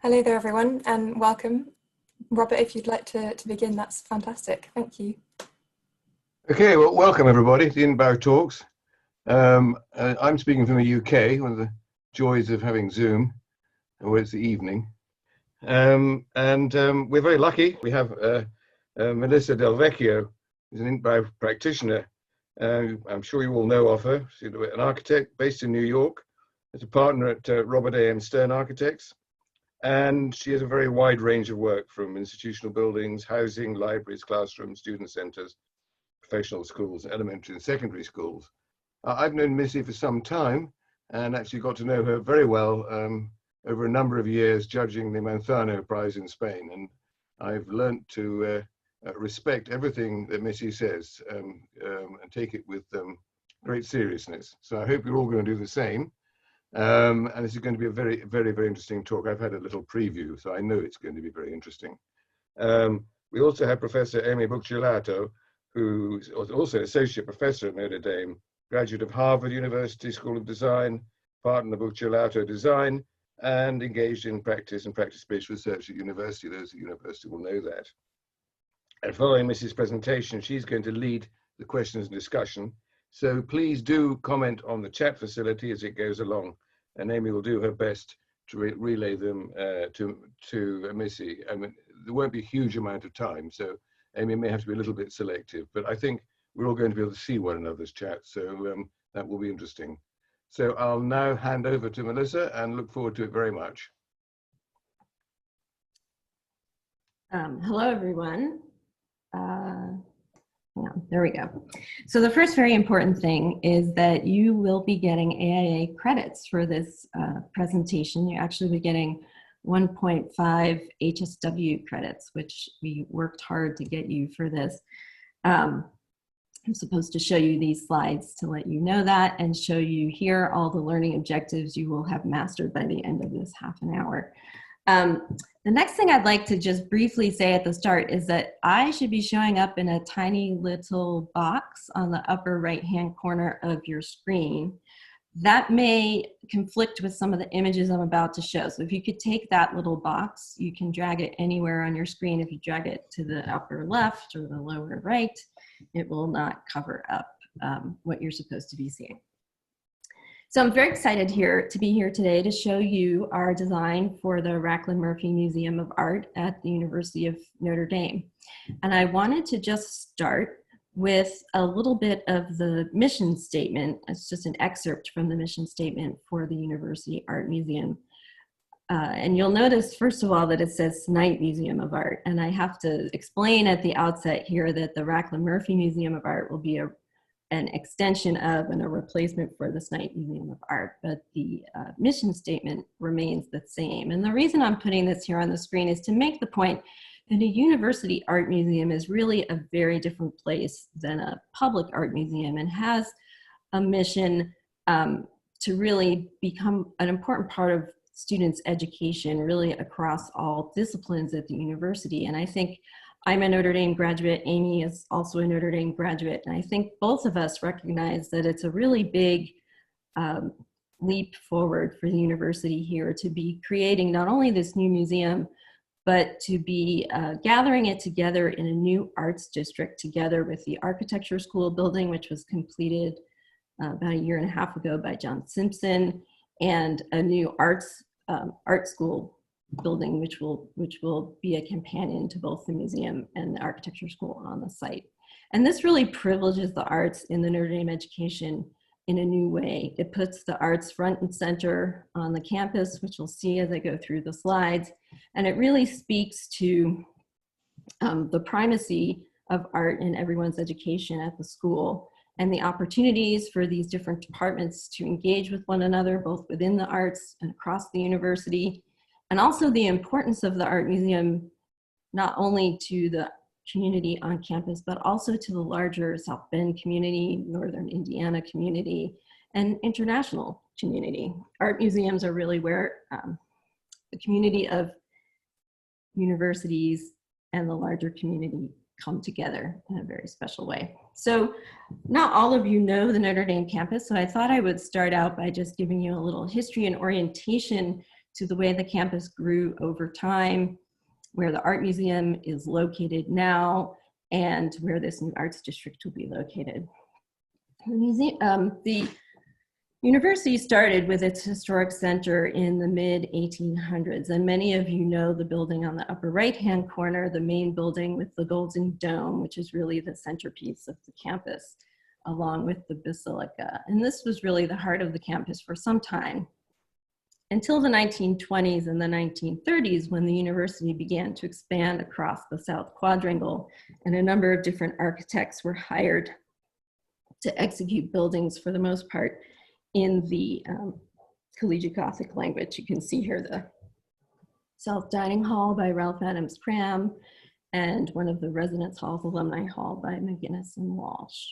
Hello there, everyone, and welcome. Robert, if you'd like to begin, that's fantastic. Thank you. Okay, well, welcome everybody to the INTBAU Talks. I'm speaking from the UK, one of the joys of having Zoom, where it's the evening. We're very lucky. We have Melissa DelVecchio, who's an INTBAU practitioner. I'm sure you all know of her. She's an architect based in New York. She's a partner at Robert A.M Stern Architects. And she has a very wide range of work from institutional buildings, housing, libraries, classrooms, student centres, professional schools, elementary and secondary schools. I've known Missy for some time and actually got to know her very well over a number of years judging the Manzano Prize in Spain. And I've learnt to respect everything that Missy says and take it with great seriousness. So I hope you're all going to do the same. And this is going to be a very, very, very interesting talk. I've had a little preview, so I know it's going to be very interesting. We also have Professor Aimee Buccellato, who's also an associate professor at Notre Dame, graduate of Harvard University School of Design, partner of Buccellato Design, and engaged in practice and practice-based research at university. Those at university will know that. And following Missy's presentation, she's going to lead the questions and discussion. So please do comment on the chat facility as it goes along, and Amy will do her best to relay them to Missy. I mean, there won't be a huge amount of time, so Amy may have to be a little bit selective, but I think we're all going to be able to see one another's chat, so that will be interesting. So I'll now hand over to Melissa and look forward to it very much. Hello, everyone. Yeah, there we go. So the first very important thing is that you will be getting AIA credits for this presentation. You actually be getting 1.5 HSW credits, which we worked hard to get you for this. I'm supposed to show you these slides to let you know that and show you here all the learning objectives you will have mastered by the end of this half an hour. The next thing I'd like to just briefly say at the start is that I should be showing up in a tiny little box on the upper right-hand corner of your screen. That may conflict with some of the images I'm about to show. So if you could take that little box, you can drag it anywhere on your screen. If you drag it to the upper left or the lower right, it will not cover up what you're supposed to be seeing. So I'm very excited to be here today to show you our design for the Raclin Murphy Museum of Art at the University of Notre Dame. And I wanted to just start with a little bit of the mission statement. It's just an excerpt from the mission statement for the University Art Museum. And you'll notice, first of all, that it says Knight Museum of Art. And I have to explain at the outset here that the Raclin Murphy Museum of Art will be an extension of and a replacement for the Knight Museum of Art, but the mission statement remains the same. And the reason I'm putting this here on the screen is to make the point that a university art museum is really a very different place than a public art museum and has a mission to really become an important part of students' education really across all disciplines at the university. And I think I'm a Notre Dame graduate, Amy is also a Notre Dame graduate, and I think both of us recognize that it's a really big leap forward for the university here to be creating not only this new museum, but to be gathering it together in a new arts district together with the Architecture School building, which was completed about a year and a half ago by John Simpson, and a new art school building, which will be a companion to both the museum and the architecture school on the site. And this really privileges the arts in the Notre Dame education in a new way. It puts the arts front and center on the campus, which you'll see as I go through the slides. And it really speaks to the primacy of art in everyone's education at the school and the opportunities for these different departments to engage with one another, both within the arts and across the university. And also the importance of the art museum, not only to the community on campus, but also to the larger South Bend community, Northern Indiana community, and international community. Art museums are really where the community of universities and the larger community come together in a very special way. So not all of you know the Notre Dame campus, so I thought I would start out by just giving you a little history and orientation to the way the campus grew over time, where the Art Museum is located now, and where this new arts district will be located. The university started with its historic center in the mid-1800s, and many of you know the building on the upper right-hand corner, the main building with the golden dome, which is really the centerpiece of the campus, along with the basilica. And this was really the heart of the campus for some time, until the 1920s and the 1930s, when the university began to expand across the South Quadrangle, and a number of different architects were hired to execute buildings, for the most part, in the collegiate Gothic language. You can see here the South Dining Hall by Ralph Adams Cram, and one of the residence halls, Alumni Hall, by McGinnis and Walsh.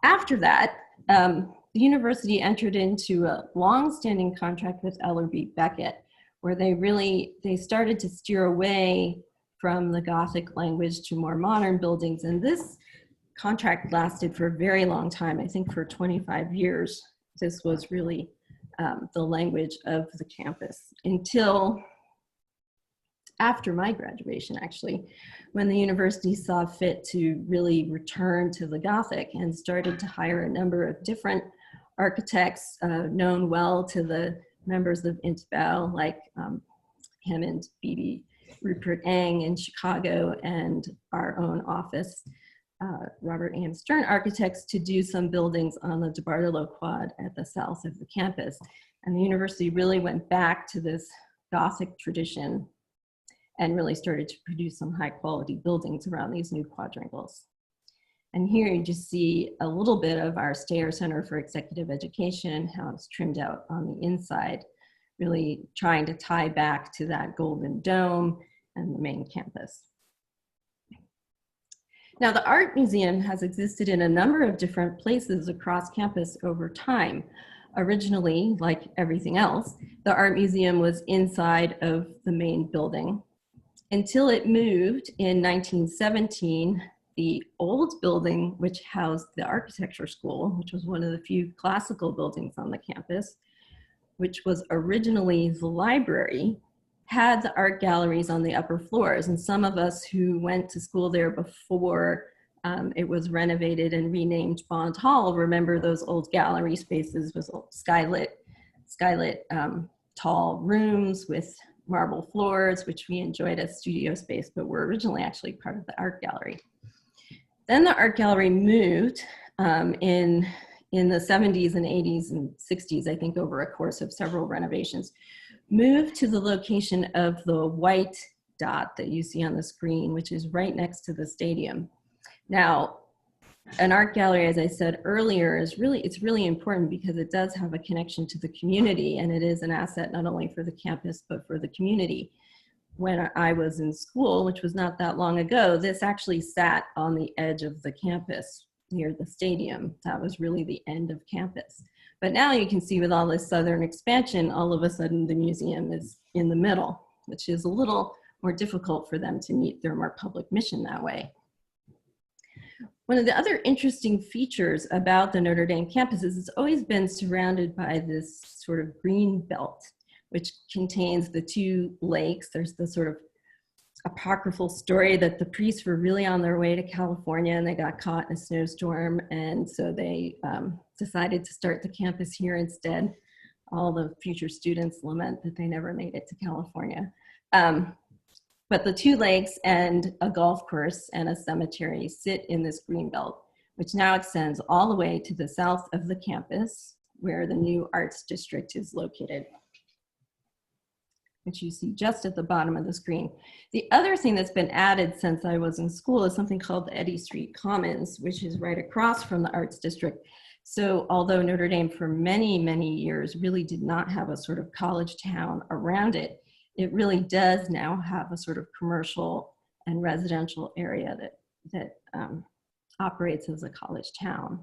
After that, the university entered into a long-standing contract with Ellerbe Beckett, where they started to steer away from the Gothic language to more modern buildings. And this contract lasted for a very long time, I think for 25 years. This was really the language of the campus until after my graduation, actually, when the university saw fit to really return to the Gothic and started to hire a number of different architects known well to the members of INTBAU, like Hammond, Beebe, Rupert Eng in Chicago, and our own office, Robert A.M. Stern Architects, to do some buildings on the DeBartolo Quad at the south of the campus. And the university really went back to this Gothic tradition and really started to produce some high quality buildings around these new quadrangles. And here you just see a little bit of our Stayer Center for Executive Education, how it's trimmed out on the inside, really trying to tie back to that golden dome and the main campus. Now, the Art Museum has existed in a number of different places across campus over time. Originally, like everything else, the Art Museum was inside of the main building until it moved in 1917. The old building, which housed the architecture school, which was one of the few classical buildings on the campus, which was originally the library, had the art galleries on the upper floors. And some of us who went to school there before it was renovated and renamed Bond Hall remember those old gallery spaces with skylit tall rooms with marble floors, which we enjoyed as studio space, but were originally actually part of the art gallery. Then the art gallery moved in the 70s and 80s and 60s, I think over a course of several renovations, moved to the location of the white dot that you see on the screen, which is right next to the stadium. Now, an art gallery, as I said earlier, it's really important because it does have a connection to the community, and it is an asset not only for the campus, but for the community. When I was in school, which was not that long ago, this actually sat on the edge of the campus near the stadium. That was really the end of campus. But now you can see with all this southern expansion, all of a sudden the museum is in the middle, which is a little more difficult for them to meet their more public mission that way. One of the other interesting features about the Notre Dame campus is it's always been surrounded by this sort of green belt, which contains the two lakes. There's the sort of apocryphal story that the priests were really on their way to California and they got caught in a snowstorm, and so they decided to start the campus here instead. All the future students lament that they never made it to California. But the two lakes and a golf course and a cemetery sit in this green belt, which now extends all the way to the south of the campus, where the new arts district is located, which you see just at the bottom of the screen. The other thing that's been added since I was in school is something called the Eddy Street Commons, which is right across from the arts district. So although Notre Dame for many, many years really did not have a sort of college town around it, it really does now have a sort of commercial and residential area that operates as a college town.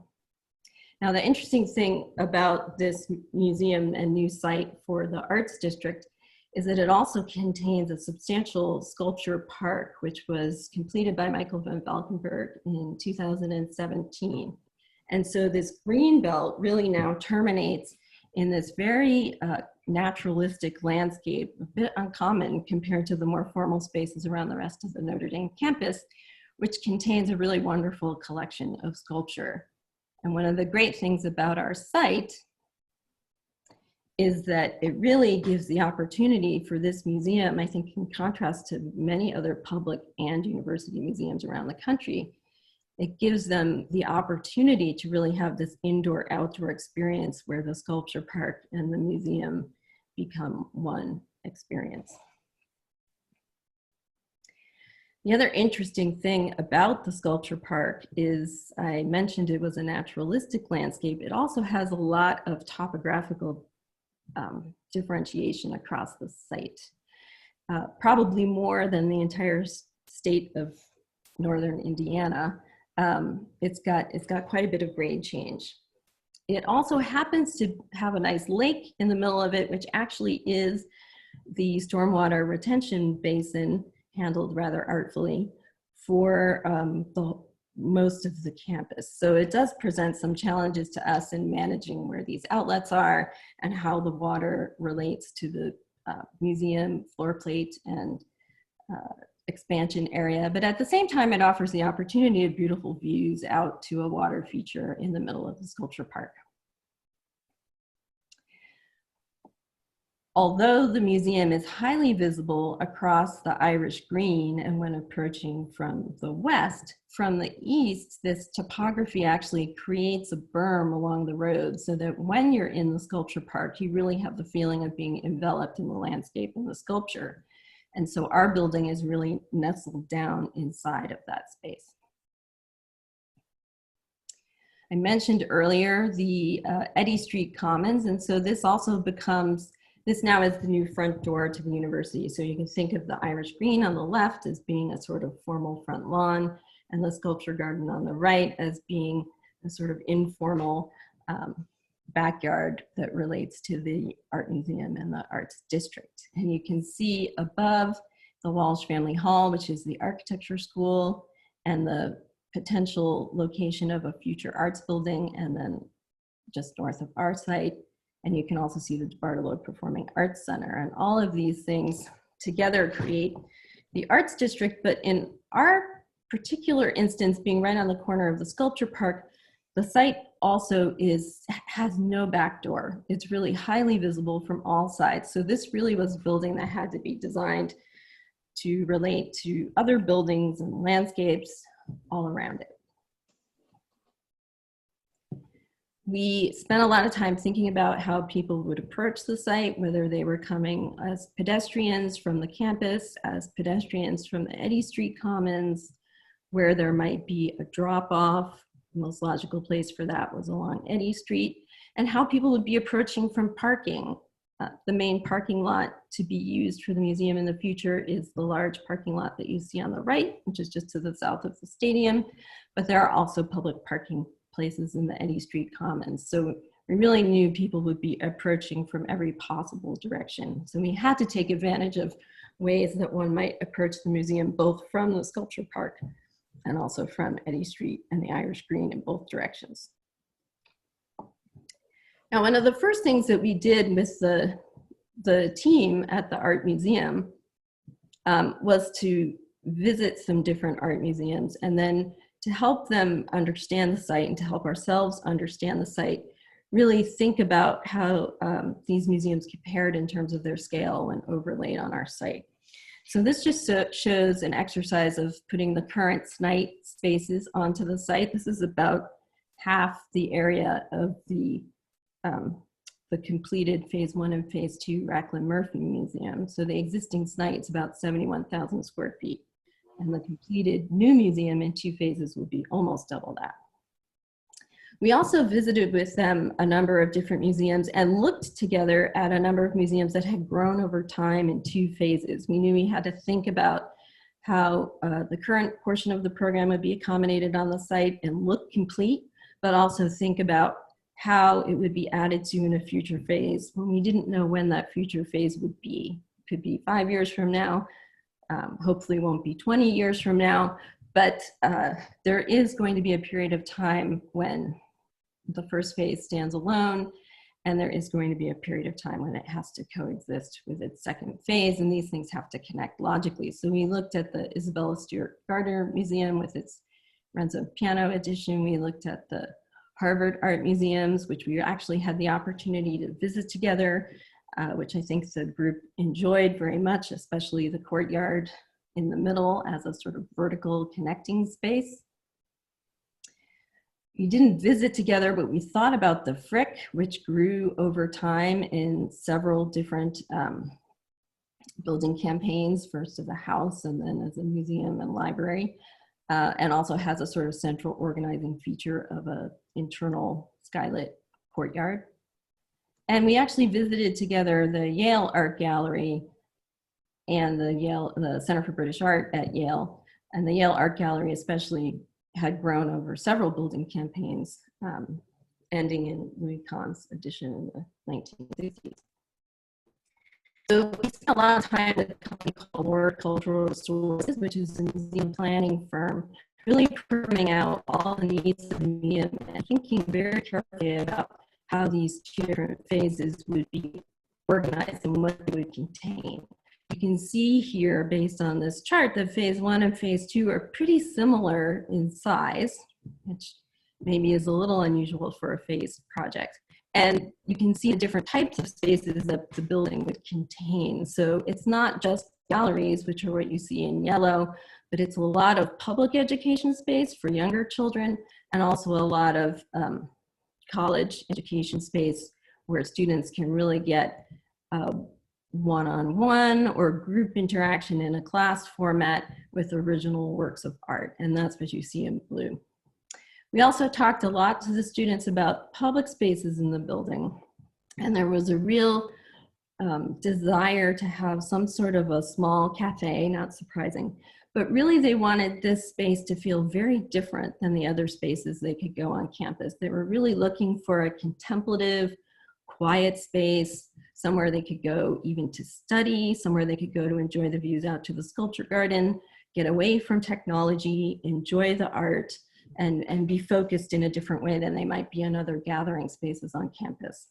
Now, the interesting thing about this museum and new site for the arts district is that it also contains a substantial sculpture park, which was completed by Michael van Valkenburg in 2017. And so this green belt really now terminates in this very naturalistic landscape, a bit uncommon compared to the more formal spaces around the rest of the Notre Dame campus, which contains a really wonderful collection of sculpture. And one of the great things about our site is that it really gives the opportunity for this museum, I think in contrast to many other public and university museums around the country, it gives them the opportunity to really have this indoor-outdoor experience where the sculpture park and the museum become one experience. The other interesting thing about the sculpture park is, I mentioned it was a naturalistic landscape. It also has a lot of topographical differentiation across the site, probably more than the entire state of northern Indiana. It's got quite a bit of grade change. It also happens to have a nice lake in the middle of it, which actually is the stormwater retention basin, handled rather artfully for most of the campus. So it does present some challenges to us in managing where these outlets are and how the water relates to the museum floor plate and expansion area. But at the same time, it offers the opportunity of beautiful views out to a water feature in the middle of the sculpture park. Although the museum is highly visible across the Irish Green and when approaching from the west, from the east, this topography actually creates a berm along the road so that when you're in the sculpture park, you really have the feeling of being enveloped in the landscape and the sculpture. And so our building is really nestled down inside of that space. I mentioned earlier the Eddy Street Commons, and so this also becomes, this now is the new front door to the university. So you can think of the Irish Green on the left as being a sort of formal front lawn, and the sculpture garden on the right as being a sort of informal backyard that relates to the art museum and the arts district. And you can see above the Walsh Family Hall, which is the architecture school, and the potential location of a future arts building, and then just north of our site. And you can also see the Bartolo Performing Arts Center. And all of these things together create the arts district. But in our particular instance, being right on the corner of the sculpture park, the site also has no back door. It's really highly visible from all sides. So this really was a building that had to be designed to relate to other buildings and landscapes all around it. We spent a lot of time thinking about how people would approach the site, whether they were coming as pedestrians from the campus, as pedestrians from the Eddy Street Commons, where there might be a drop-off. The most logical place for that was along Eddy Street, and how people would be approaching from parking. The main parking lot to be used for the museum in the future is the large parking lot that you see on the right, which is just to the south of the stadium, but there are also public parking places in the Eddy Street Commons. So we really knew people would be approaching from every possible direction. So we had to take advantage of ways that one might approach the museum, both from the sculpture park and also from Eddy Street and the Irish Green in both directions. Now, one of the first things that we did with the team at the Art Museum was to visit some different art museums, and then to help them understand the site and to help ourselves understand the site, really think about how these museums compared in terms of their scale when overlaid on our site. So this just shows an exercise of putting the current SNITE spaces onto the site. This is about half the area of the completed phase 1 and phase 2 Raclin Murphy Museum. So the existing SNITE is about 71,000 square feet. And the completed new museum in 2 phases will be almost double that. We also visited with them a number of different museums and looked together at a number of museums that had grown over time in 2 phases. We knew we had to think about how the current portion of the program would be accommodated on the site and look complete, but also think about how it would be added to in a future phase when we didn't know when that future phase would be. It could be 5 years from now, hopefully won't be 20 years from now, but there is going to be a period of time when the first phase stands alone And there is going to be a period of time when it has to coexist with its second phase, and these things have to connect logically. So we looked at the Isabella Stewart Gardner Museum with its Renzo Piano edition. We looked at the Harvard Art Museums, which we actually had the opportunity to visit together, which I think the group enjoyed very much, especially the courtyard in the middle as a sort of vertical connecting space. We didn't visit together, but we thought about the Frick, which grew over time in several different building campaigns, first as a house and then as a museum and library, and also has a sort of central organizing feature of an internal skylit courtyard. And we actually visited together the Yale Art Gallery and the Center for British Art at Yale. And the Yale Art Gallery especially had grown over several building campaigns, ending in Louis Kahn's edition in the 1960s. So we spent a lot of time with a company called World Cultural Resources, which is a museum planning firm, really proving out all the needs of the museum and thinking very carefully about how these two different phases would be organized and what they would contain. You can see here, based on this chart, that phase 1 and phase 2 are pretty similar in size, which maybe is a little unusual for a phased project. And you can see the different types of spaces that the building would contain. So it's not just galleries, which are what you see in yellow, but it's a lot of public education space for younger children, and also a lot of college education space where students can really get one-on-one or group interaction in a class format with original works of art, and that's what you see in blue. We also talked a lot to the students about public spaces in the building, and there was a real desire to have some sort of a small cafe, not surprising, but really they wanted this space to feel very different than the other spaces they could go on campus. They were really looking for a contemplative, quiet space, somewhere they could go even to study, somewhere they could go to enjoy the views out to the sculpture garden, get away from technology, enjoy the art, and be focused in a different way than they might be in other gathering spaces on campus.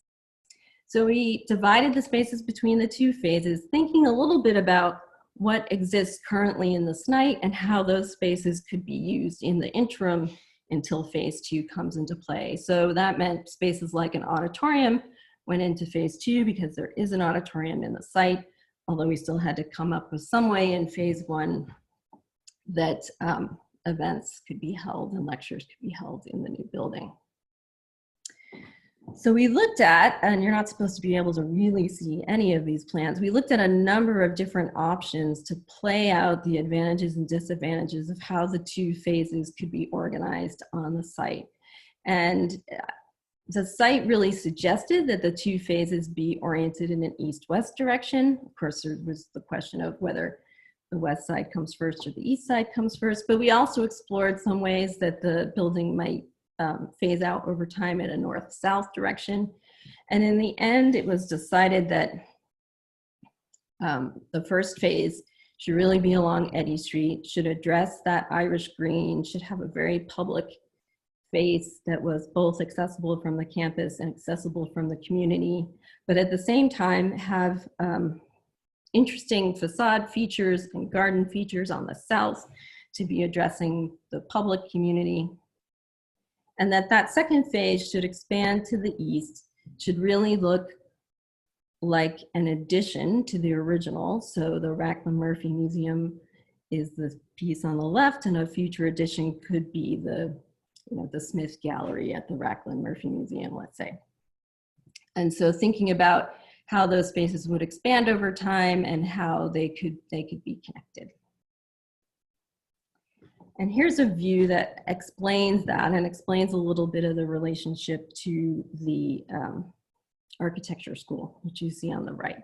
So we divided the spaces between the two phases, thinking a little bit about what exists currently in the SNITE and how those spaces could be used in the interim until phase 2 comes into play. So that meant spaces like an auditorium went into phase 2 because there is an auditorium in the site, although we still had to come up with some way in phase 1 that events could be held and lectures could be held in the new building. So we looked at, and you're not supposed to be able to really see any of these plans, we looked at a number of different options to play out the advantages and disadvantages of how the two phases could be organized on the site. And the site really suggested that the two phases be oriented in an east-west direction. Of course, there was the question of whether the west side comes first or the east side comes first, but we also explored some ways that the building might phase out over time in a north-south direction. And in the end, it was decided that the first phase should really be along Eddy Street, should address that Irish green, should have a very public face that was both accessible from the campus and accessible from the community, but at the same time have interesting facade features and garden features on the south to be addressing the public community. And that second phase should expand to the east, should really look like an addition to the original. So the Raclin Murphy Museum is the piece on the left, and a future addition could be the Smith Gallery at the Raclin Murphy Museum, let's say. And so thinking about how those spaces would expand over time and how they could be connected. And here's a view that explains that and explains a little bit of the relationship to the architecture school, which you see on the right.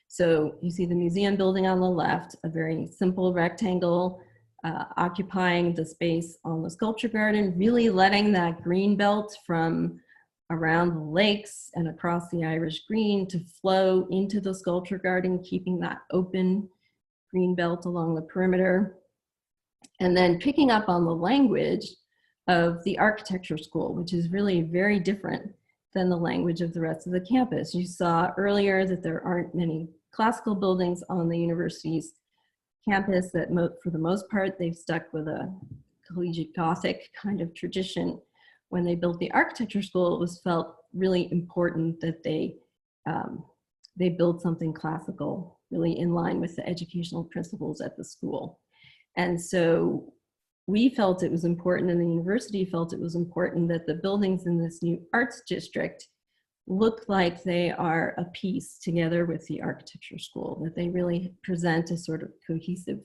So you see the museum building on the left, a very simple rectangle occupying the space on the sculpture garden, really letting that green belt from around the lakes and across the Irish green to flow into the sculpture garden, keeping that open green belt along the perimeter. And then picking up on the language of the architecture school, which is really very different than the language of the rest of the campus. You saw earlier that there aren't many classical buildings on the university's campus, that for the most part, they've stuck with a collegiate Gothic kind of tradition. When they built the architecture school, it was felt really important that they build something classical, really in line with the educational principles at the school. And so we felt it was important, and the university felt it was important, that the buildings in this new arts district look like they are a piece together with the architecture school, that they really present a sort of cohesive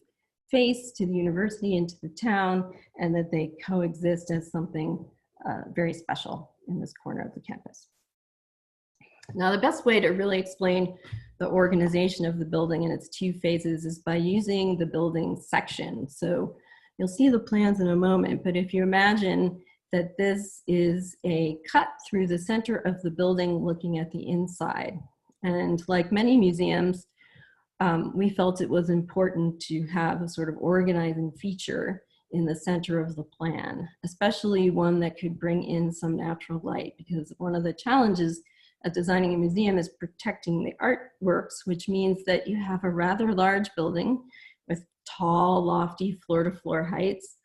face to the university and to the town, and that they coexist as something very special in this corner of the campus. Now, the best way to really explain the organization of the building in its two phases is by using the building section. So you'll see the plans in a moment, but if you imagine that this is a cut through the center of the building looking at the inside. And like many museums, we felt it was important to have a sort of organizing feature in the center of the plan, especially one that could bring in some natural light, because one of the challenges of designing a museum is protecting the artworks, which means that you have a rather large building with tall, lofty floor-to-floor heights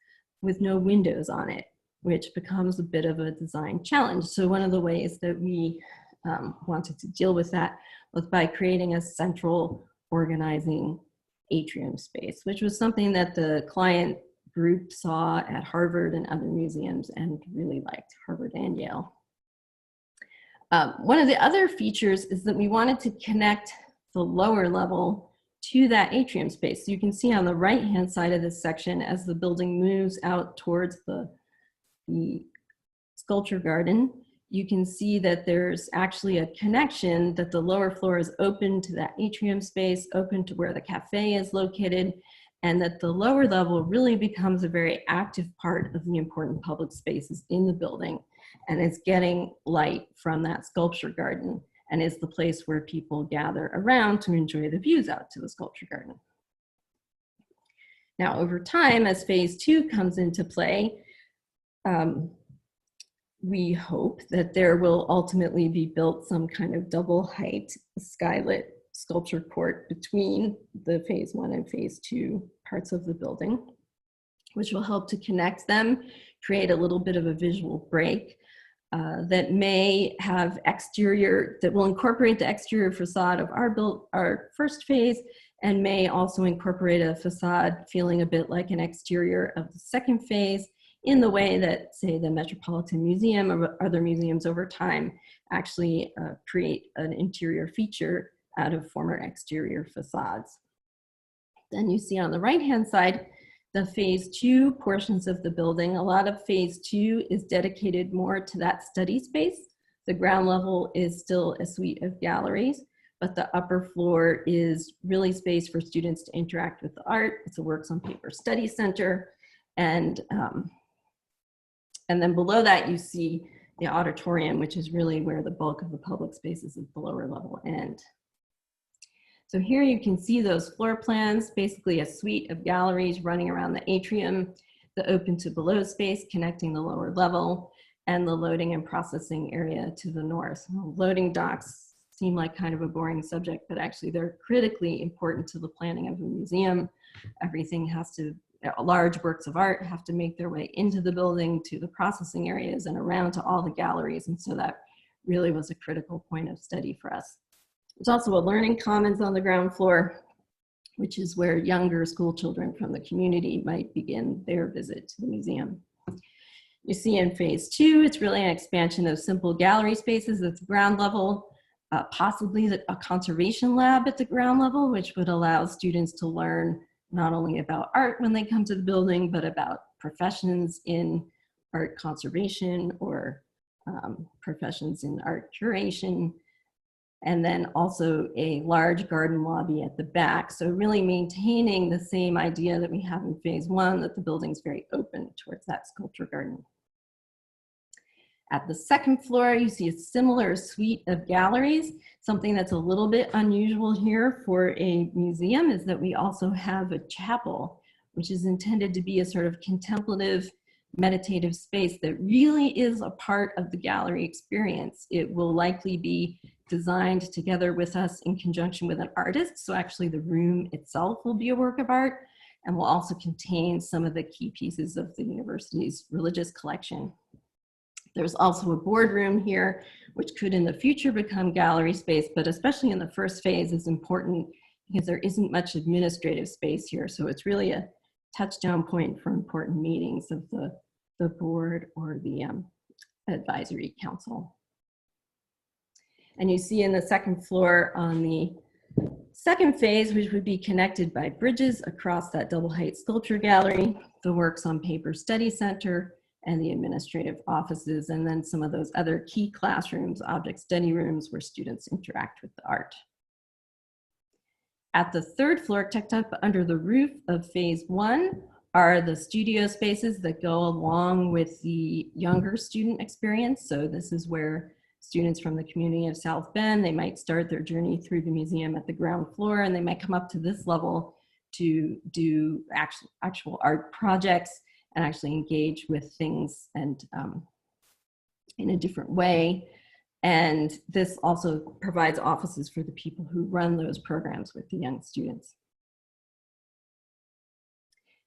with no windows on it, which becomes a bit of a design challenge. So one of the ways that we wanted to deal with that was by creating a central organizing atrium space, which was something that the client group saw at Harvard and other museums and really liked, Harvard and Yale. One of the other features is that we wanted to connect the lower level to that atrium space. So you can see on the right-hand side of this section, as the building moves out towards the sculpture garden, you can see that there's actually a connection, that the lower floor is open to that atrium space, open to where the cafe is located, and that the lower level really becomes a very active part of the important public spaces in the building, and is getting light from that sculpture garden, and is the place where people gather around to enjoy the views out to the sculpture garden. Now, over time, as phase 2 comes into play, we hope that there will ultimately be built some kind of double height skylit sculpture court between the phase 1 and phase 2 parts of the building, which will help to connect them, create a little bit of a visual break that may have exterior, that will incorporate the exterior facade of our first phase, and may also incorporate a facade feeling a bit like an exterior of the second phase, in the way that, say, the Metropolitan Museum or other museums over time actually create an interior feature out of former exterior facades. Then you see on the right-hand side, the phase 2 portions of the building. A lot of phase 2 is dedicated more to that study space. The ground level is still a suite of galleries, but the upper floor is really space for students to interact with the art. It's a Works on Paper study center. And then below that, you see the auditorium, which is really where the bulk of the public spaces at the lower level end. So here you can see those floor plans, basically a suite of galleries running around the atrium, the open to below space connecting the lower level, and the loading and processing area to the north. Loading docks seem like kind of a boring subject, but actually they're critically important to the planning of a museum. Everything has to, large works of art have to make their way into the building, to the processing areas, and around to all the galleries. And so that really was a critical point of study for us. There's also a learning commons on the ground floor, which is where younger school children from the community might begin their visit to the museum. You see in phase 2, it's really an expansion of simple gallery spaces at the ground level, possibly a conservation lab at the ground level, which would allow students to learn not only about art when they come to the building, but about professions in art conservation or professions in art curation. And then also a large garden lobby at the back. So really maintaining the same idea that we have in phase 1, that the building's very open towards that sculpture garden. At the second floor, you see a similar suite of galleries. Something that's a little bit unusual here for a museum is that we also have a chapel, which is intended to be a sort of contemplative meditative space that really is a part of the gallery experience. It will likely be designed together with us in conjunction with an artist. So actually the room itself will be a work of art and will also contain some of the key pieces of the university's religious collection. There's also a boardroom here, which could in the future become gallery space, but especially in the first phase is important because there isn't much administrative space here. So it's really a touchdown point for important meetings of the board or the advisory council. And you see in the second floor on the second phase, which would be connected by bridges across that double height sculpture gallery, the Works on Paper Study Center, and the administrative offices, and then some of those other key classrooms, object study rooms where students interact with the art. At the third floor, tucked up under the roof of phase 1, are the studio spaces that go along with the younger student experience. So this is where students from the community of South Bend, they might start their journey through the museum at the ground floor, and they might come up to this level to do actual art projects and actually engage with things and in a different way. And this also provides offices for the people who run those programs with the young students.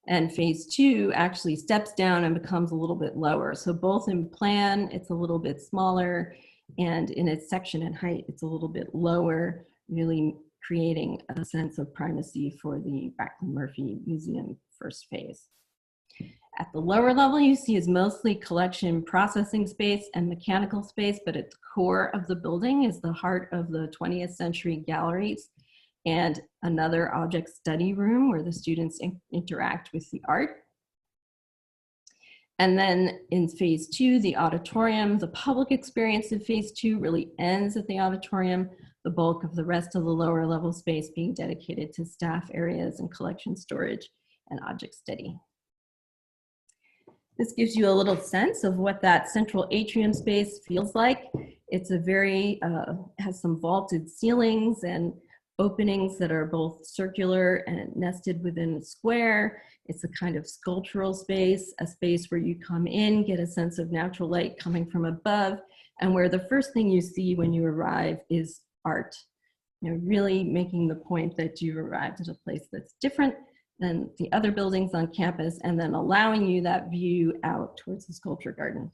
And phase 2 actually steps down and becomes a little bit lower. So both in plan, it's a little bit smaller, and in its section and height, it's a little bit lower, really creating a sense of primacy for the Raclin Murphy Museum first phase. At the lower level, you see is mostly collection processing space and mechanical space, but at the core of the building is the heart of the 20th century galleries and another object study room where the students interact with the art. And then in phase 2, the auditorium, the public experience of phase 2 really ends at the auditorium, the bulk of the rest of the lower level space being dedicated to staff areas and collection storage and object study. This gives you a little sense of what that central atrium space feels like. It's a very, has some vaulted ceilings and openings that are both circular and nested within a square. It's a kind of sculptural space, a space where you come in, get a sense of natural light coming from above, and where the first thing you see when you arrive is art. You know, really making the point that you've arrived at a place that's different than the other buildings on campus, and then allowing you that view out towards the sculpture garden.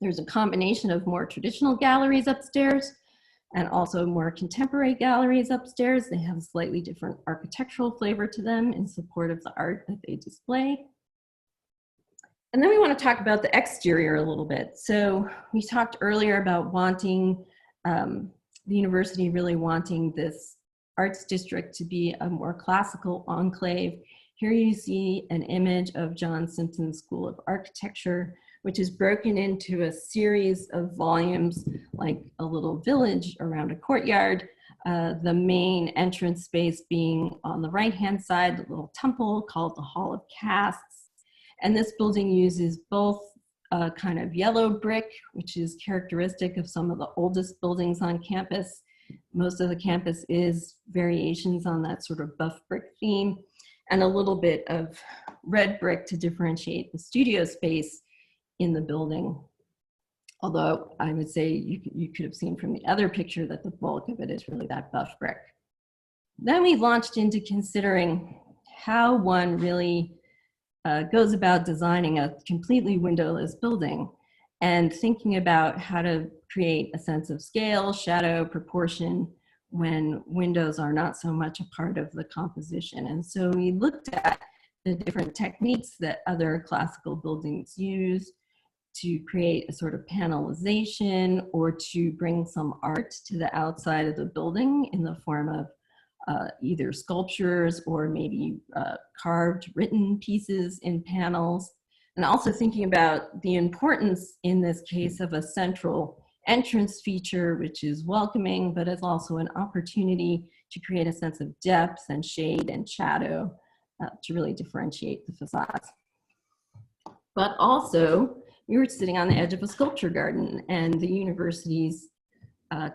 There's a combination of more traditional galleries upstairs and also more contemporary galleries upstairs. They have a slightly different architectural flavor to them in support of the art that they display. And then we want to talk about the exterior a little bit. So we talked earlier about wanting, the university really wanting this arts district to be a more classical enclave. Here you see an image of John Simpson's School of Architecture, which is broken into a series of volumes like a little village around a courtyard. The main entrance space being on the right-hand side, the little temple called the Hall of Casts. And this building uses both a kind of yellow brick, which is characteristic of some of the oldest buildings on campus. Most of the campus is variations on that sort of buff brick theme, and a little bit of red brick to differentiate the studio space in the building. Although I would say you could have seen from the other picture that the bulk of it is really that buff brick. Then we launched into considering how one really goes about designing a completely windowless building and thinking about how to create a sense of scale, shadow, proportion when windows are not so much a part of the composition. And so we looked at the different techniques that other classical buildings use to create a sort of panelization or to bring some art to the outside of the building in the form of either sculptures or maybe carved written pieces in panels. And also thinking about the importance in this case of a central entrance feature, which is welcoming, but is also an opportunity to create a sense of depth and shade and shadow to really differentiate the facades. But also, we were sitting on the edge of a sculpture garden, and the university's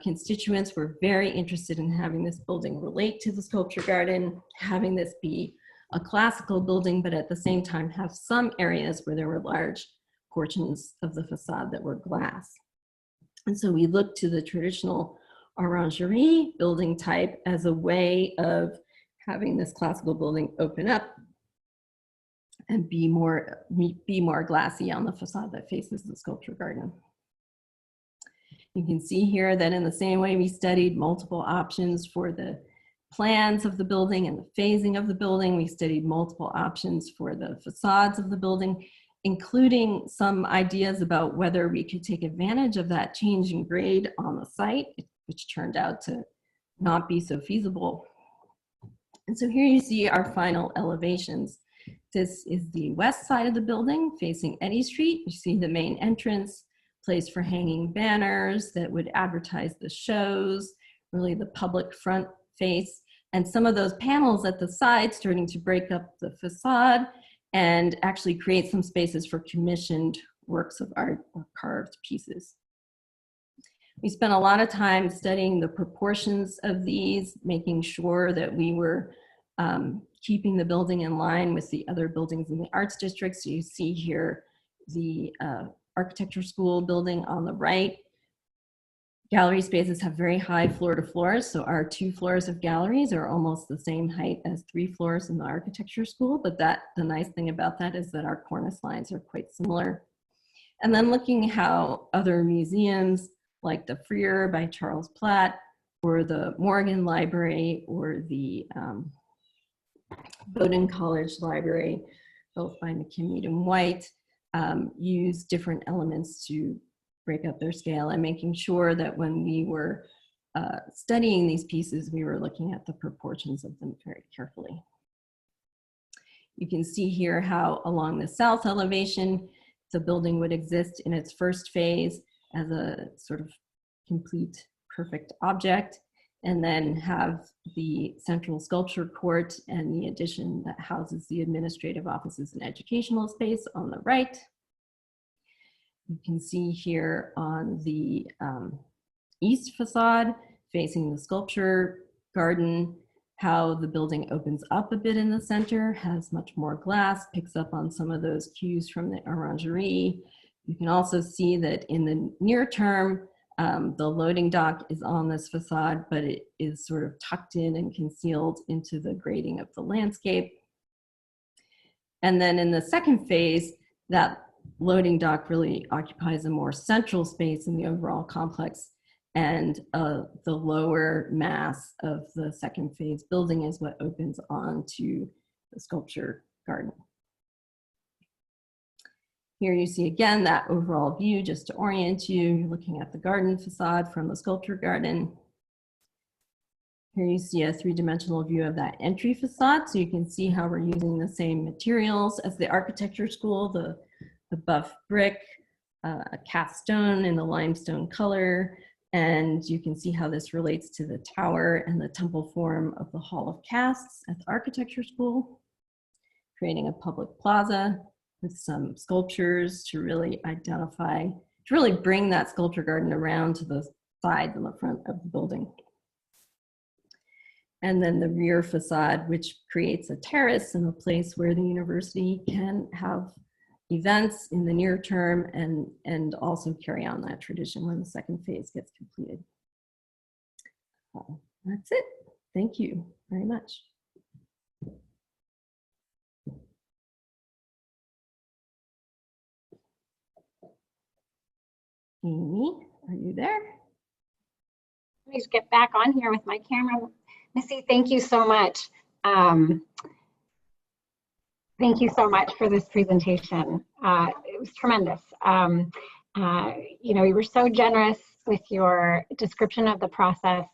constituents were very interested in having this building relate to the sculpture garden, having this be a classical building, but at the same time have some areas where there were large portions of the facade that were glass. And so we looked to the traditional orangerie building type as a way of having this classical building open up and be more glassy on the facade that faces the sculpture garden. You can see here that in the same way we studied multiple options for the plans of the building and the phasing of the building, we studied multiple options for the facades of the building, including some ideas about whether we could take advantage of that change in grade on the site, which turned out to not be so feasible. And so here you see our final elevations. This is the west side of the building facing Eddy Street. You see the main entrance, place for hanging banners that would advertise the shows, really the public front face, and some of those panels at the side starting to break up the facade and actually create some spaces for commissioned works of art or carved pieces. We spent a lot of time studying the proportions of these, making sure that we were keeping the building in line with the other buildings in the arts district. So you see here the architecture school building on the right. Gallery spaces have very high floor to floors, so our 2 floors of galleries are almost the same height as 3 floors in the architecture school, but the nice thing about that is that our cornice lines are quite similar. And then looking how other museums like the Freer by Charles Platt or the Morgan Library or the Bowdoin College Library, both by McKim, and White, use different elements to break up their scale, and making sure that when we were studying these pieces, we were looking at the proportions of them very carefully. You can see here how along the south elevation, the building would exist in its first phase as a sort of complete, perfect object, and then have the central sculpture court and the addition that houses the administrative offices and educational space on the right. You can see here on the east facade facing the sculpture garden, how the building opens up a bit in the center, has much more glass, picks up on some of those cues from the orangerie. You can also see that in the near term, the loading dock is on this facade, but it is sort of tucked in and concealed into the grading of the landscape. And then in the second phase, that loading dock really occupies a more central space in the overall complex, and the lower mass of the second phase building is what opens onto the sculpture garden. Here you see again that overall view, just to orient you. You're looking at the garden facade from the sculpture garden. Here you see a 3-dimensional view of that entry facade, so you can see how we're using the same materials as the architecture school, the buff brick, a cast stone in the limestone color, and you can see how this relates to the tower and the temple form of the Hall of Casts at the architecture school, creating a public plaza with some sculptures to really identify, to really bring that sculpture garden around to the sides and the front of the building. And then the rear facade, which creates a terrace and a place where the university can have events in the near term and also carry on that tradition when the second phase gets completed. That's it. Thank you very much. Amy, are you there? Let me just get back on here with my camera. Missy, thank you so much. Thank you so much for this presentation. It was tremendous. You know, you were so generous with your description of the process,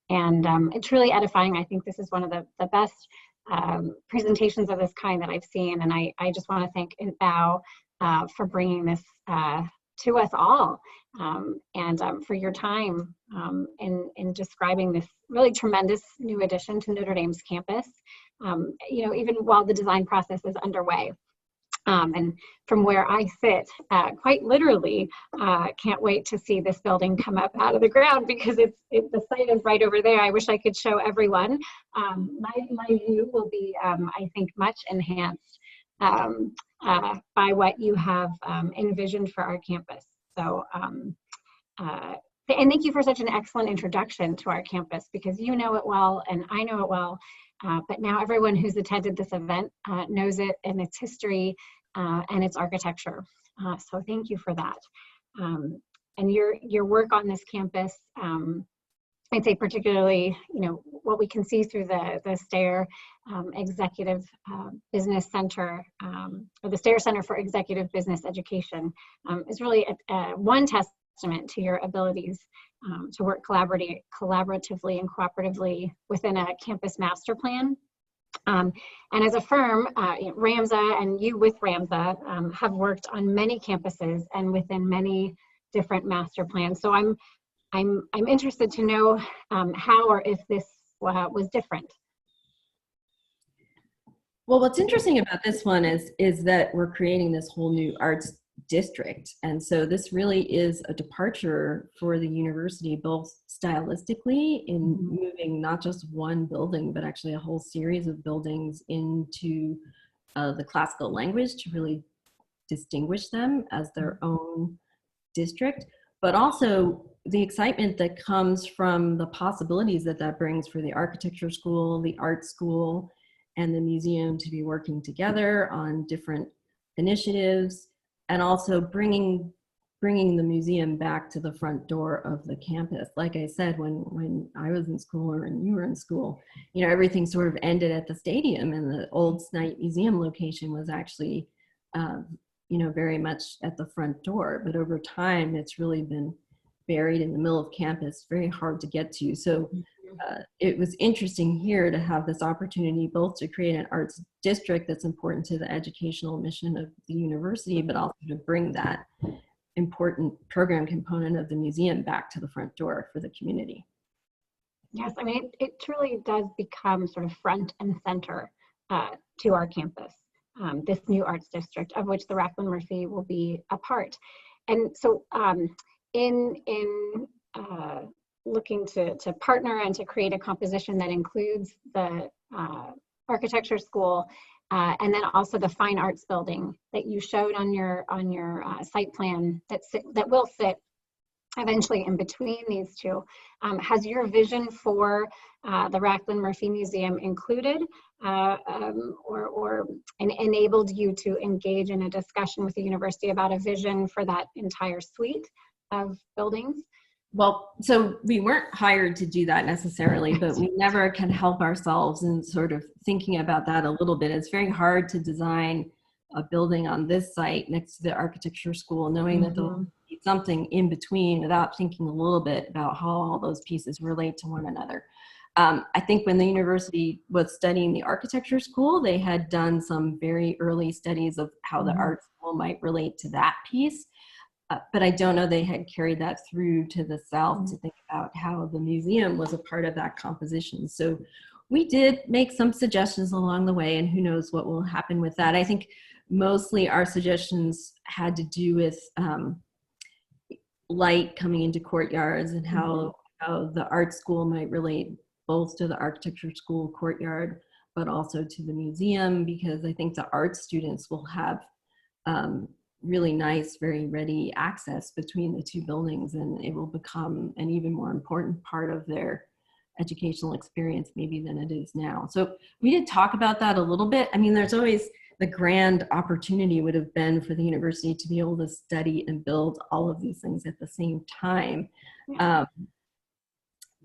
and it's really edifying. I think this is one of the best presentations of this kind that I've seen, and I just want to thank INTBAU for bringing this to us all, and for your time in describing this really tremendous new addition to Notre Dame's campus, you know, even while the design process is underway. And from where I sit, quite literally, can't wait to see this building come up out of the ground, because the site is right over there. I wish I could show everyone. My view will be, I think, much enhanced by what you have envisioned for our campus. So, and thank you for such an excellent introduction to our campus, because you know it well and I know it well. But now everyone who's attended this event knows it and its history and its architecture. So thank you for that. And your work on this campus, I'd say particularly, what we can see through the Stair Executive Business Center, or the Stair Center for Executive Business Education, is really one testament to your abilities to work collaboratively and cooperatively within a campus master plan. And as a firm, RAMSA and you with RAMSA have worked on many campuses and within many different master plans. So I'm interested to know how or if this was different. Well, what's interesting about this one is that we're creating this whole new arts district. And so this really is a departure for the university, both stylistically in moving not just one building, but actually a whole series of buildings into the classical language to really distinguish them as their own district, but also the excitement that comes from the possibilities that brings for the architecture school, the art school, and the museum to be working together on different initiatives, and also bringing the museum back to the front door of the campus. Like I said, when I was in school, or when you were in school, everything sort of ended at the stadium, and the old Snite Museum location was actually, very much at the front door. But over time, it's really been buried in the middle of campus, very hard to get to. So it was interesting here to have this opportunity both to create an arts district that's important to the educational mission of the university, but also to bring that important program component of the museum back to the front door for the community. Yes, I mean, it truly does become sort of front and center to our campus, this new arts district, of which the Raclin Murphy will be a part. And so in looking to partner and to create a composition that includes the architecture school and then also the fine arts building that you showed on your site plan that will sit eventually in between these two. Has your vision for the Raclin Murphy Museum included or enabled you to engage in a discussion with the university about a vision for that entire suite of buildings? Well, so we weren't hired to do that necessarily, but we never can help ourselves in sort of thinking about that a little bit. It's very hard to design a building on this site next to the architecture school, knowing that there'll be something in between without thinking a little bit about how all those pieces relate to one another. I think when the university was studying the architecture school, they had done some very early studies of how the art school might relate to that piece. But I don't know they had carried that through to the south to think about how the museum was a part of that composition. So we did make some suggestions along the way, and who knows what will happen with that. I think mostly our suggestions had to do with light coming into courtyards and how the art school might relate both to the architecture school courtyard, but also to the museum, because I think the art students will have really nice, very ready access between the two buildings, and it will become an even more important part of their educational experience maybe than it is now. So we did talk about that a little bit. I mean, there's always the grand opportunity would have been for the university to be able to study and build all of these things at the same time.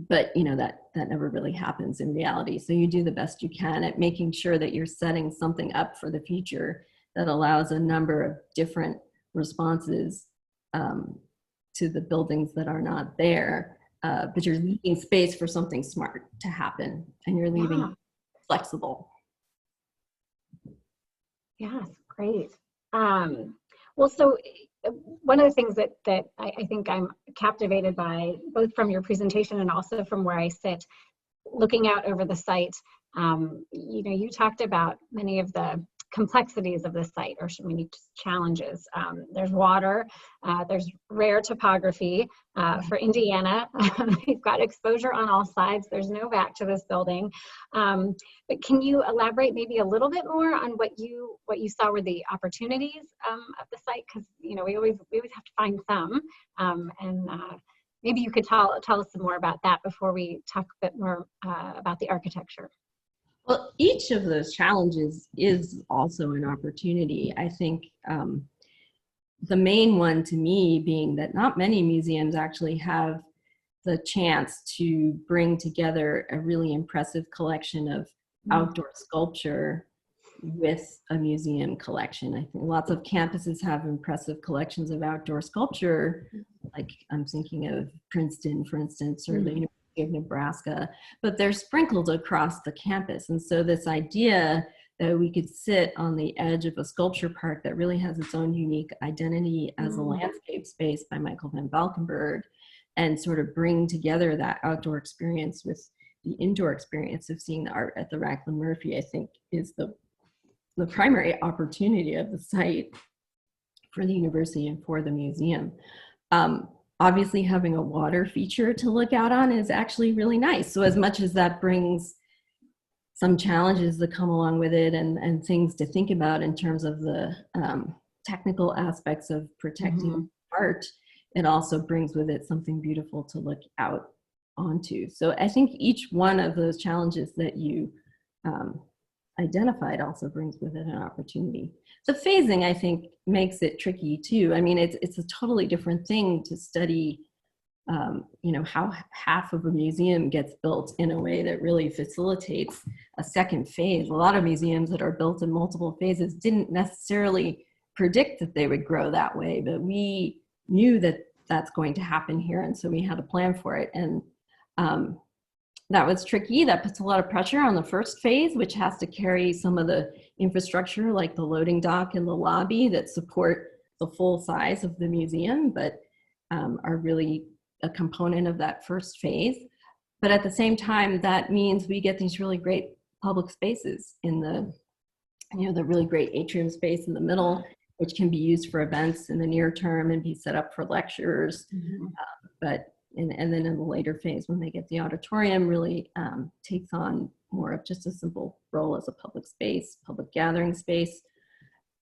But that never really happens in reality. So you do the best you can at making sure that you're setting something up for the future that allows a number of different responses to the buildings that are not there, but you're leaving space for something smart to happen, and you're leaving flexible. Yes, great. Well, so one of the things that I think I'm captivated by, both from your presentation and also from where I sit, looking out over the site, you talked about many of the complexities of the site, or maybe just challenges. There's water, there's rare topography. For Indiana, we've got exposure on all sides. There's no back to this building. But can you elaborate maybe a little bit more on what you saw were the opportunities of the site? Because we always have to find some, and maybe you could tell us some more about that before we talk a bit more about the architecture. Well, each of those challenges is also an opportunity. I think the main one to me being that not many museums actually have the chance to bring together a really impressive collection of outdoor sculpture with a museum collection. I think lots of campuses have impressive collections of outdoor sculpture, like I'm thinking of Princeton, for instance, or the University of Nebraska, but they're sprinkled across the campus. And so this idea that we could sit on the edge of a sculpture park that really has its own unique identity as a landscape space by Michael van Valkenburg, and sort of bring together that outdoor experience with the indoor experience of seeing the art at the Raclin Murphy, I think is the primary opportunity of the site for the university and for the museum. Obviously, having a water feature to look out on is actually really nice. So as much as that brings some challenges that come along with it and things to think about in terms of the technical aspects of protecting art, it also brings with it something beautiful to look out onto. So I think each one of those challenges that you identified also brings with it an opportunity. The phasing, I think, makes it tricky too. I mean, it's a totally different thing to study, how half of a museum gets built in a way that really facilitates a second phase. A lot of museums that are built in multiple phases didn't necessarily predict that they would grow that way, but we knew that that's going to happen here, and so we had a plan for it. And that was tricky. That puts a lot of pressure on the first phase, which has to carry some of the infrastructure like the loading dock and the lobby that support the full size of the museum, but are really a component of that first phase. But at the same time, that means we get these really great public spaces in the really great atrium space in the middle, which can be used for events in the near term and be set up for lectures. And then in the later phase, when they get the auditorium, really takes on more of just a simple role as a public space, public gathering space.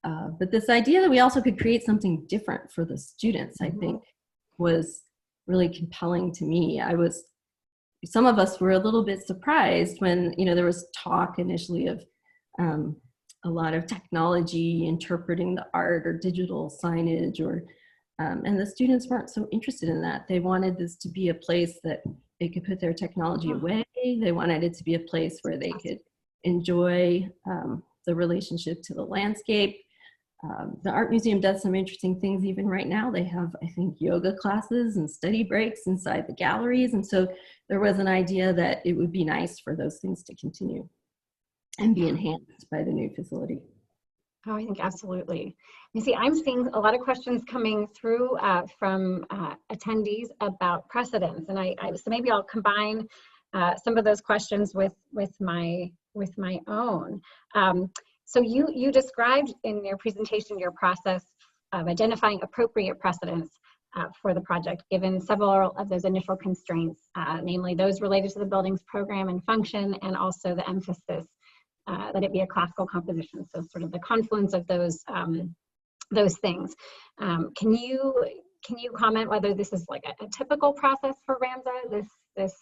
But this idea that we also could create something different for the students, I think, was really compelling to me. Some of us were a little bit surprised when, there was talk initially of a lot of technology interpreting the art or digital signage, and the students weren't so interested in that. They wanted this to be a place that they could put their technology away. They wanted it to be a place where they could enjoy the relationship to the landscape. The art museum does some interesting things even right now. They have, I think, yoga classes and study breaks inside the galleries. And so there was an idea that it would be nice for those things to continue and be enhanced by the new facility. Oh, I think absolutely. You see, I'm seeing a lot of questions coming through from attendees about precedents, and so maybe I'll combine some of those questions with my own. So you described in your presentation your process of identifying appropriate precedents for the project, given several of those initial constraints, namely those related to the building's program and function, and also the emphasis that it be a classical composition. So sort of the confluence of those things. Can you comment whether this is like a typical process for Ramsar, this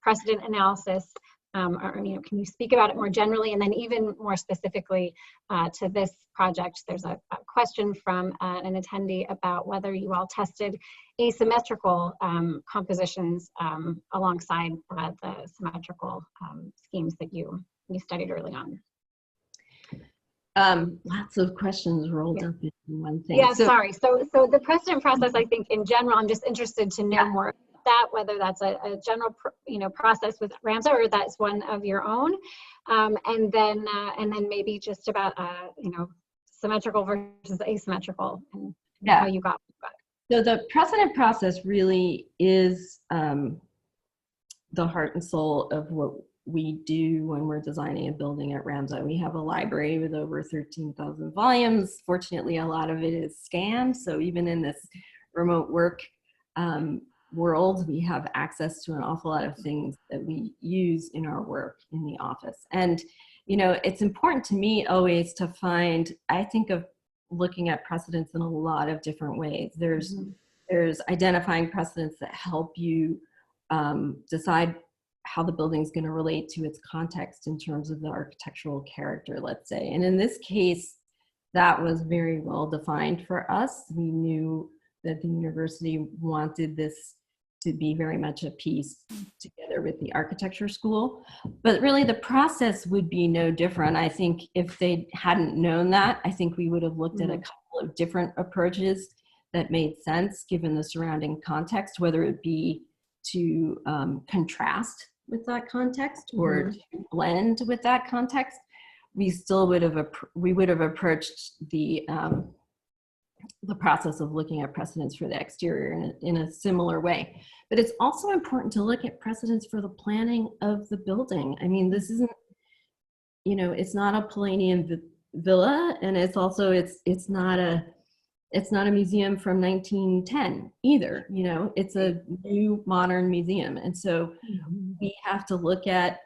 precedent analysis, or can you speak about it more generally, and then even more specifically to this project? There's a question from an attendee about whether you all tested asymmetrical compositions alongside the symmetrical schemes that you studied early on. Lots of questions rolled up in one thing. Yeah, sorry. So the precedent process, I think in general, I'm just interested to know more about that, whether that's a general process with Ramsar or that's one of your own, and then maybe just about symmetrical versus asymmetrical and how you got it. So the precedent process really is the heart and soul of what we do when we're designing a building at Ramsay. We have a library with over 13,000 volumes. Fortunately, a lot of it is scanned. So even in this remote work world, we have access to an awful lot of things that we use in our work in the office. And, you know, it's important to me always to find, I think of looking at precedents in a lot of different ways. There's identifying precedents that help you decide how the building is going to relate to its context in terms of the architectural character, let's say. And in this case, that was very well defined for us. We knew that the university wanted this to be very much a piece together with the architecture school. But really the process would be no different. I think if they hadn't known that, I think we would have looked at a couple of different approaches that made sense given the surrounding context, whether it be to contrast with that context or to blend with that context. We still would have approached the process of looking at precedents for the exterior in a similar way. But it's also important to look at precedents for the planning of the building. I mean, this isn't, you know, it's not a Palladian villa, and it's also it's not a museum from 1910 either. You know, it's a new modern museum, and so we have to look at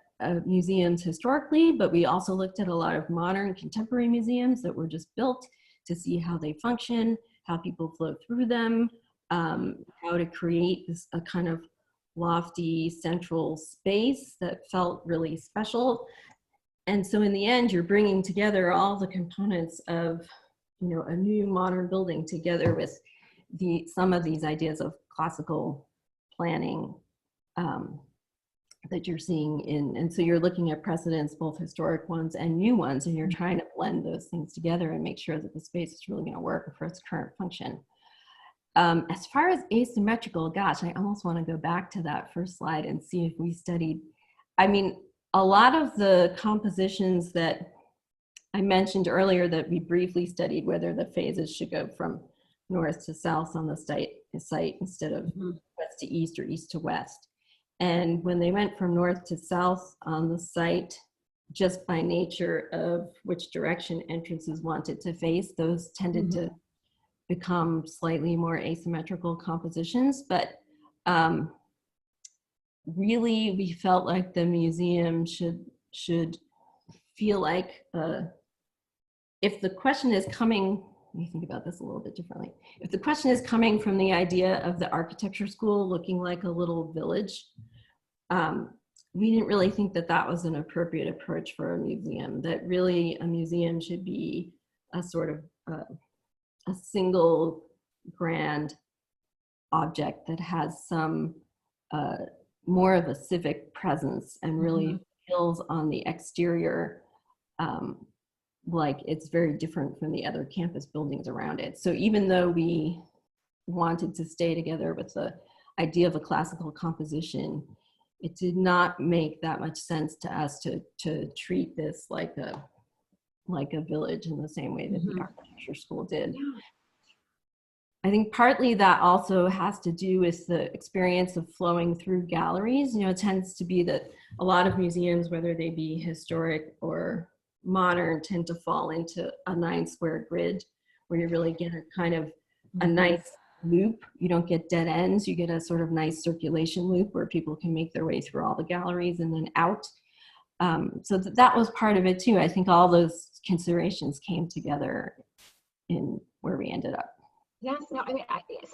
museums historically, but we also looked at a lot of modern contemporary museums that were just built to see how they function, how people flow through them, how to create a kind of lofty central space that felt really special. And so in the end, you're bringing together all the components of, you know, a new modern building together with some of these ideas of classical planning that you're seeing in, and so you're looking at precedents, both historic ones and new ones, and you're trying to blend those things together and make sure that the space is really going to work for its current function. As far as asymmetrical, gosh, I almost want to go back to that first slide and see if we studied, I mean, a lot of the compositions that I mentioned earlier that we briefly studied, whether the phases should go from north to south on the site instead of west to east or east to west. And when they went from north to south on the site, just by nature of which direction entrances wanted to face, those tended to become slightly more asymmetrical compositions. But really, we felt like the museum should feel like, if the question is coming, let me think about this a little bit differently. If the question is coming from the idea of the architecture school looking like a little village, we didn't really think that that was an appropriate approach for a museum, that really a museum should be a sort of a single grand object that has some more of a civic presence and really feels on the exterior like it's very different from the other campus buildings around it. So even though we wanted to stay together with the idea of a classical composition, it did not make that much sense to us to treat this like a village in the same way that the architecture school did. I think partly that also has to do with the experience of flowing through galleries. You know, it tends to be that a lot of museums, whether they be historic or modern, tend to fall into a 9-square grid where you really get a kind of a nice loop. You don't get dead ends. You get a sort of nice circulation loop where people can make their way through all the galleries and then out. So that was part of it too. I think all those considerations came together in where we ended up. Yes, no, I mean, I think it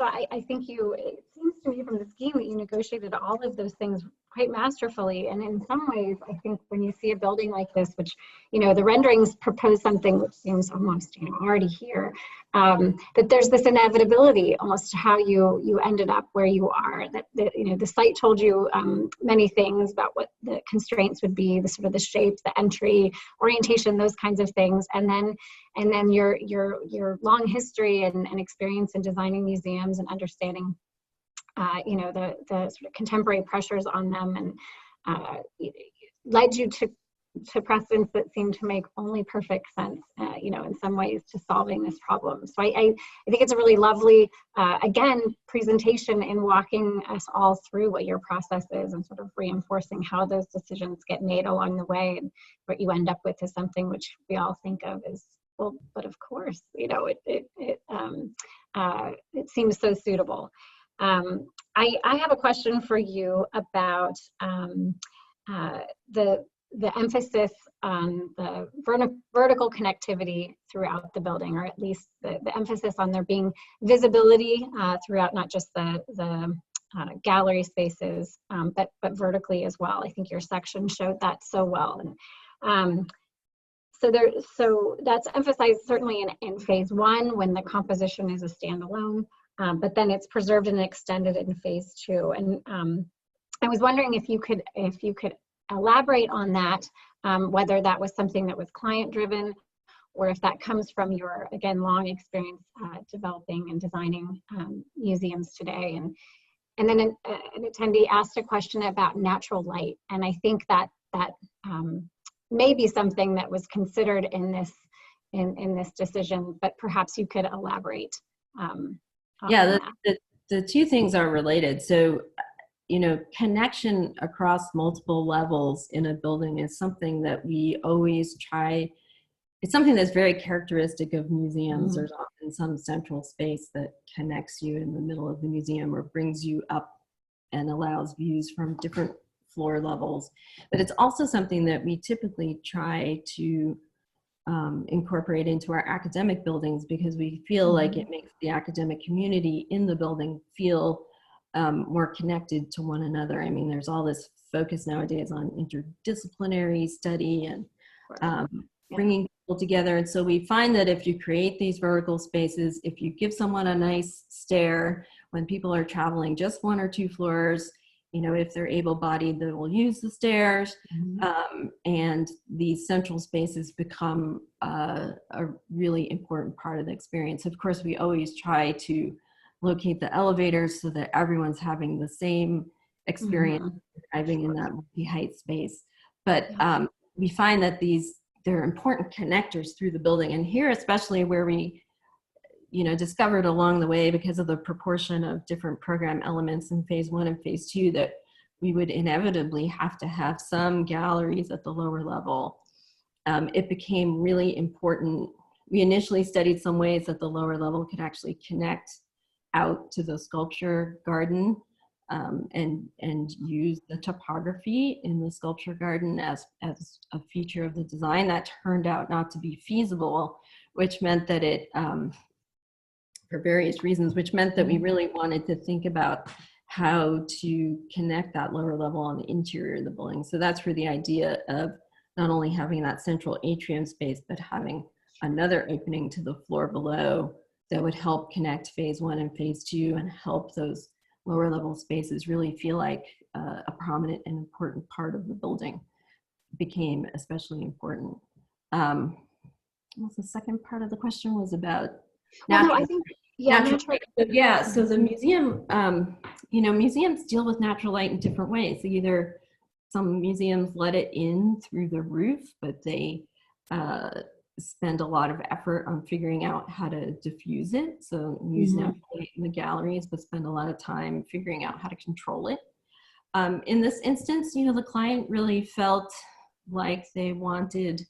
seems to me from the scheme that you negotiated all of those things quite masterfully. And in some ways, I think when you see a building like this, which, you know, the renderings propose something which seems almost, you know, already here, that there's this inevitability almost to how you ended up where you are, that you know, the site told you many things about what the constraints would be, the sort of the shape, the entry, orientation, those kinds of things. And then your long history and experience in designing museums and understanding, you know, the sort of contemporary pressures on them, and led you to to precedents that seem to make only perfect sense, you know, in some ways to solving this problem. So I think it's a really lovely, again, presentation in walking us all through what your process is and sort of reinforcing how those decisions get made along the way, and what you end up with is something which we all think of as, well, but of course, you know, it seems so suitable. I have a question for you about the emphasis on the vertical connectivity throughout the building, or at least the emphasis on there being visibility throughout not just the gallery spaces, but vertically as well. I think your section showed that so well. And so that's emphasized certainly in phase one when the composition is a standalone, but then it's preserved and extended in phase two. And I was wondering if you could elaborate on that, whether that was something that was client driven, or if that comes from your, again, long experience developing and designing museums today. And then an attendee asked a question about natural light, and I think that may be something that was considered in this decision, but perhaps you could elaborate. Yeah, the two things are related. So, you know, connection across multiple levels in a building is something that we always try. It's something that's very characteristic of museums. There's often some central space that connects you in the middle of the museum or brings you up and allows views from different floor levels. But it's also something that we typically try to incorporate into our academic buildings, because we feel like it makes the academic community in the building feel more connected to one another. I mean, there's all this focus nowadays on interdisciplinary study and bringing people together. And so we find that if you create these vertical spaces, if you give someone a nice stair when people are traveling just one or two floors, you know, if they're able-bodied, they will use the stairs, and these central spaces become a really important part of the experience. Of course, we always try to locate the elevators so that everyone's having the same experience driving in that multi-height space. But we find that they're important connectors through the building. And here, especially where we, you know, discovered along the way, because of the proportion of different program elements in phase one and phase two, that we would inevitably have to have some galleries at the lower level. It became really important. We initially studied some ways that the lower level could actually connect out to the sculpture garden, and use the topography in the sculpture garden as a feature of the design. That turned out not to be feasible, which meant that it, for various reasons, which meant that we really wanted to think about how to connect that lower level on the interior of the building. So that's where the idea of not only having that central atrium space, but having another opening to the floor below that would help connect phase one and phase two and help those lower level spaces really feel like a prominent and important part of the building became especially important. What was the second part of the question? Was about natural, I think, natural light. Yeah, so the museum, you know, museums deal with natural light in different ways. Either some museums let it in through the roof, but they spend a lot of effort on figuring out how to diffuse it. So use natural light in the galleries, but spend a lot of time figuring out how to control it. In this instance, you know, the client really felt like they wanted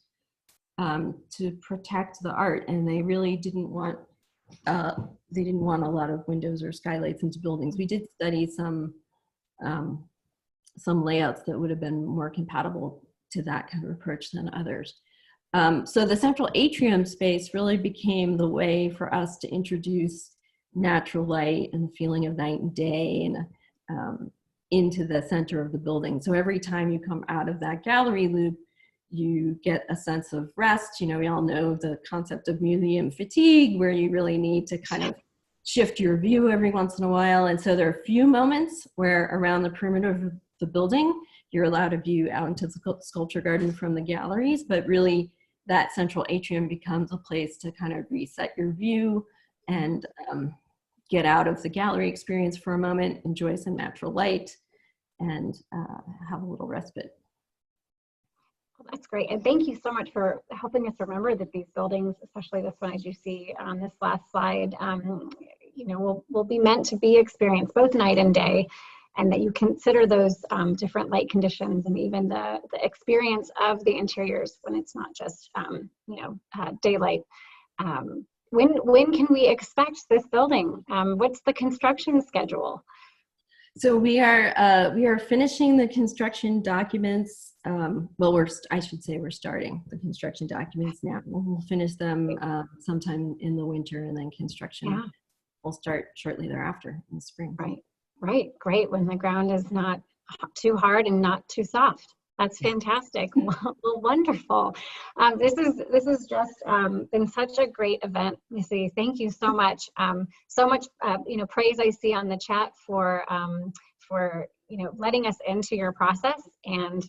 to protect the art, and they really didn't want a lot of windows or skylights into buildings. We did study some layouts that would have been more compatible to that kind of approach than others. So the central atrium space really became the way for us to introduce natural light and the feeling of night and day and into the center of the building. So every time you come out of that gallery loop, you get a sense of rest. You know, we all know the concept of museum fatigue, where you really need to kind of shift your view every once in a while. And so there are a few moments where around the perimeter of the building, you're allowed to view out into the sculpture garden from the galleries, but really that central atrium becomes a place to kind of reset your view and get out of the gallery experience for a moment, enjoy some natural light, and have a little respite. Well, that's great. And thank you so much for helping us remember that these buildings, especially this one, as you see on this last slide, will be meant to be experienced both night and day, and that you consider those different light conditions and even the experience of the interiors when it's not just, daylight. When can we expect this building? What's the construction schedule? So we are finishing the construction documents. I should say we're starting the construction documents now. We'll finish them sometime in the winter, and then construction will start shortly thereafter in the spring. Right, great. When the ground is not too hard and not too soft. That's fantastic. Well, wonderful. This has just been such a great event, Missy. Thank you so much. So much, praise I see on the chat for letting us into your process and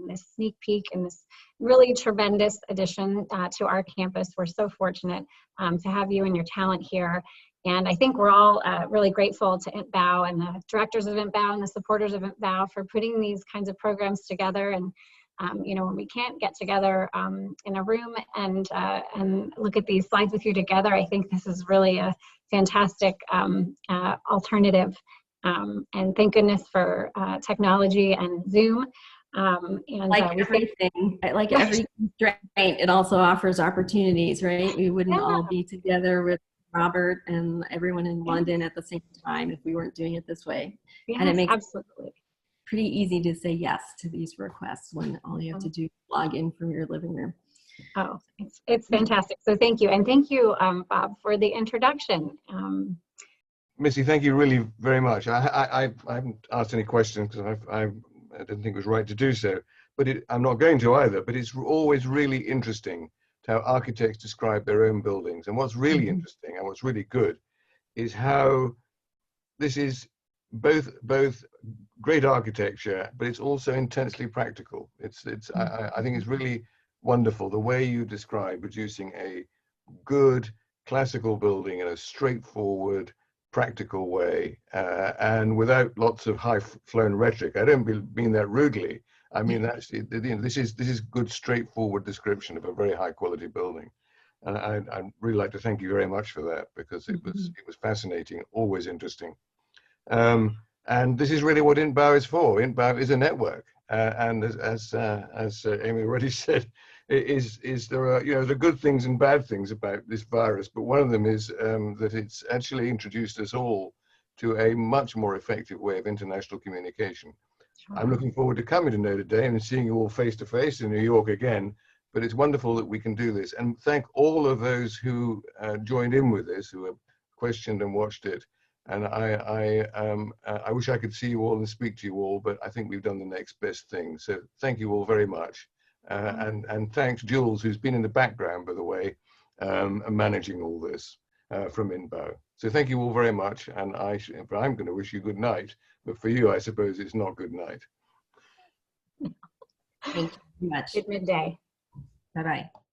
this sneak peek and this really tremendous addition to our campus. We're so fortunate to have you and your talent here. And I think we're all really grateful to INTBAU and the directors of INTBAU and the supporters of INTBAU for putting these kinds of programs together. And when we can't get together in a room and look at these slides with you together, I think this is really a fantastic alternative. And thank goodness for technology and Zoom. Everything, like every constraint, it also offers opportunities, right? We wouldn't all be together with Robert and everyone in London at the same time if we weren't doing it this way. And it makes it pretty easy to say yes to these requests when all you have to do is log in from your living room. Oh, it's fantastic. So thank you. And thank you, Bob, for the introduction. Missy, thank you really very much. I haven't asked any questions because I didn't think it was right to do so, but I'm not going to either, but it's always really interesting to how architects describe their own buildings. And what's really interesting and what's really good is how this is both great architecture, but it's also intensely practical. I think it's really wonderful the way you describe producing a good classical building in a straightforward, practical way, and without lots of high-flown rhetoric. I don't mean that rudely. I mean, actually, this is good, straightforward description of a very high-quality building, and I'd really like to thank you very much for that, because it was fascinating, always interesting, and this is really what INTBAU is for. INTBAU is a network, and as Aimee already said, there are good things and bad things about this virus, but one of them is that it's actually introduced us all to a much more effective way of international communication. I'm looking forward to coming to Notre Dame and seeing you all face to face in New York again, but it's wonderful that we can do this. And thank all of those who joined in with this, who have questioned and watched it. And I wish I could see you all and speak to you all, but I think we've done the next best thing. So thank you all very much. And thanks Jules, who's been in the background, by the way, managing all this from INTBAU. So thank you all very much, and I'm going to wish you good night, but for you, I suppose it's not good night. Thank you very much. Good midday. Bye-bye.